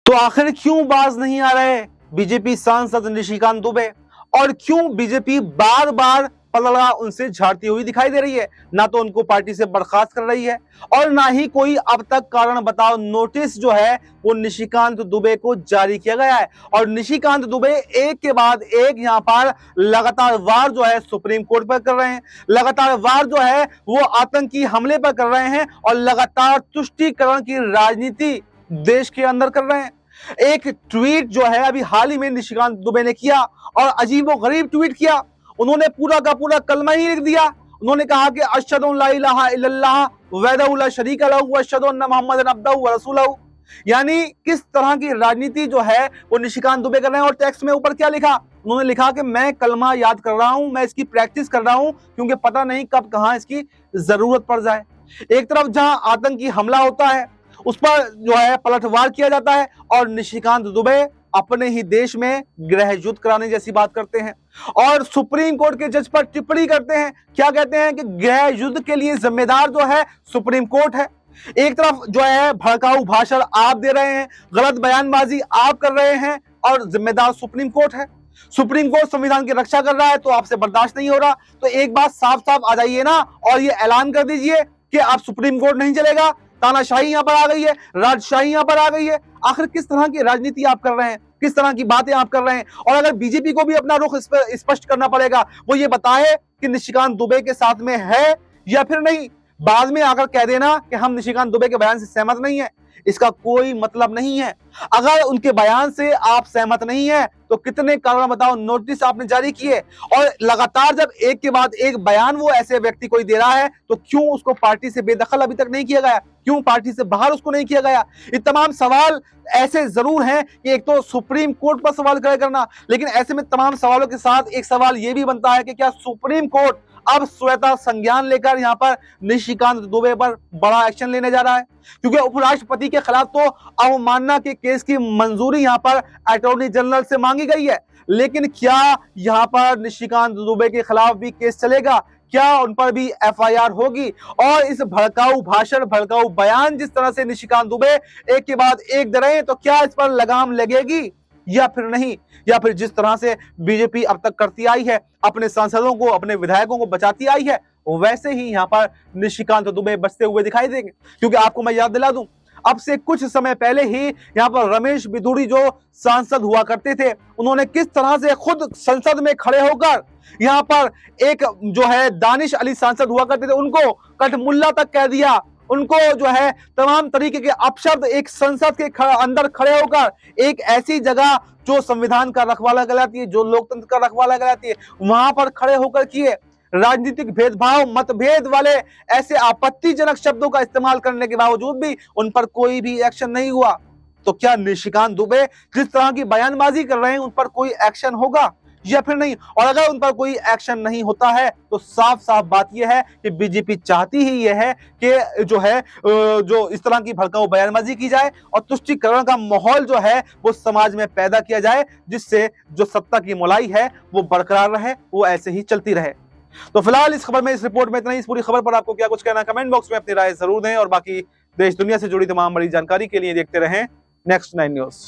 तो आखिर क्यों बाज नहीं आ रहे बीजेपी सांसद निशिकांत दुबे, और क्यों बीजेपी बार बार पलड़ा उनसे झाड़ती हुई दिखाई दे रही है? ना तो उनको पार्टी से बर्खास्त कर रही है और ना ही कोई अब तक कारण बताओ नोटिस जो है वो निशिकांत दुबे को जारी किया गया है। और निशिकांत दुबे एक के बाद एक यहां पर लगातार वार जो है सुप्रीम कोर्ट पर कर रहे हैं, लगातार वार जो है वो आतंकी हमले पर कर रहे हैं और लगातार तुष्टीकरण की राजनीति देश के अंदर कर रहे हैं। एक ट्वीट जो है अभी हाल ही में निशिकांत दुबे ने किया और अजीबोगरीब ट्वीट किया। उन्होंने पूरा का पूरा कलमा ही लिख दिया। उन्होंने कहा कि अशहदु ला इलाहा इल्लल्लाह वहदहु ला शरीका लहू व अशहदु अन्ना मुहम्मदन अब्दुहु व रसूलहु। यानी किस तरह की राजनीति जो है वो निशिकांत दुबे कर रहे हैं। और टेक्स्ट में ऊपर क्या लिखा? उन्होंने लिखा कि मैं कलमा याद कर रहा हूं, मैं इसकी प्रैक्टिस कर रहा हूं क्योंकि पता नहीं कब कहां इसकी जरूरत पड़ जाए। एक तरफ जहां आतंकी हमला होता है उस पर जो है पलटवार किया जाता है और निशिकांत दुबे अपने ही देश में गृह युद्ध कराने जैसी बात करते हैं और सुप्रीम कोर्ट के जज पर टिप्पणी करते हैं। क्या कहते हैं कि गृह युद्ध के लिए जिम्मेदार जो है सुप्रीम कोर्ट है। एक तरफ जो है भड़काऊ भाषण आप दे रहे हैं, गलत बयानबाजी आप कर रहे हैं और जिम्मेदार सुप्रीम कोर्ट है। सुप्रीम कोर्ट संविधान की रक्षा कर रहा है तो आपसे बर्दाश्त नहीं हो रहा। तो एक बात साफ साफ आ जाइए ना और ये ऐलान कर दीजिए कि आप सुप्रीम कोर्ट नहीं चलेगा। तानाशाही यहां पर आ गई है, राजशाही यहां पर आ गई है। आखिर किस तरह की राजनीति आप कर रहे हैं, किस तरह की बातें आप कर रहे हैं? और अगर बीजेपी को भी अपना रुख स्पष्ट करना पड़ेगा, वो ये बताए कि निशिकांत दुबे के साथ में है या फिर नहीं। बाद में आकर कह देना कि हम निशिकांत दुबे के बयान से सहमत नहीं है, इसका कोई मतलब नहीं है। अगर उनके बयान से आप सहमत नहीं है तो कितने कारण बताओ नोटिस आपने जारी किए? और लगातार जब एक के बाद एक बयान वो ऐसे व्यक्ति कोई दे रहा है तो क्यों उसको पार्टी से बेदखल अभी तक नहीं किया गया? क्यों पार्टी से बाहर उसको नहीं किया गया? ये तमाम सवाल ऐसे जरूर हैं कि एक तो सुप्रीम कोर्ट पर सवाल खड़े करना, लेकिन ऐसे में तमाम सवालों के साथ एक सवाल ये भी बनता है कि क्या सुप्रीम कोर्ट अब स्वतः संज्ञान लेकर यहां पर निशिकांत दुबे पर बड़ा एक्शन लेने जा रहा है? क्योंकि उपराष्ट्रपति के खिलाफ तो अवमानना के केस की मंजूरी यहां पर अटॉर्नी जनरल से मांगी गई है, लेकिन क्या यहां पर निशिकांत दुबे के खिलाफ भी केस चलेगा? क्या उन पर भी एफआईआर होगी? और इस भड़काऊ भाषण, भड़काऊ बयान जिस तरह से निशिकांत दुबे एक के बाद एक दे रहे हैं, तो क्या इस पर लगाम लगेगी या फिर नहीं? या फिर जिस तरह से बीजेपी अब तक करती आई है, अपने सांसदों को, अपने विधायकों को बचाती आई है, वैसे ही यहां पर निशिकांत दुबे बचते हुए दिखाई देंगे। क्योंकि आपको मैं याद दिला दूं, अब से कुछ समय पहले ही यहां पर रमेश बिधूड़ी जो सांसद हुआ करते थे, उन्होंने किस तरह से खुद संसद में खड़े होकर यहां पर एक जो है दानिश अली सांसद हुआ करते थे, उनको कठमुल्ला तक कह दिया। उनको जो है तमाम तरीके के अपशब्द एक संसद के अंदर खड़े होकर एक ऐसी जगह जो संविधान का रखवाला कहलाती है, जो लोकतंत्र का रखवाला कहलाती है, वहां पर खड़े होकर किए। राजनीतिक भेदभाव, मतभेद वाले ऐसे आपत्तिजनक शब्दों का इस्तेमाल करने के बावजूद भी उन पर कोई भी एक्शन नहीं हुआ। तो क्या निशिकांत दुबे जिस तरह की बयानबाजी कर रहे हैं उन पर कोई एक्शन होगा या फिर नहीं? और अगर उन पर कोई एक्शन नहीं होता है तो साफ साफ बात यह है कि बीजेपी चाहती ही यह है कि जो है जो इस तरह की भड़काऊ बयानबाजी की जाए और तुष्टीकरण का माहौल जो है वो समाज में पैदा किया जाए, जिससे जो सत्ता की मुलाई है वो बरकरार रहे, वो ऐसे ही चलती रहे। तो फिलहाल इस खबर में, इस रिपोर्ट में इतना ही। इस पूरी खबर पर आपको क्या कुछ कहना, कमेंट बॉक्स में अपनी राय जरूर दें और बाकी देश दुनिया से जुड़ी तमाम बड़ी जानकारी के लिए देखते रहें नेक्स्ट 9 न्यूज।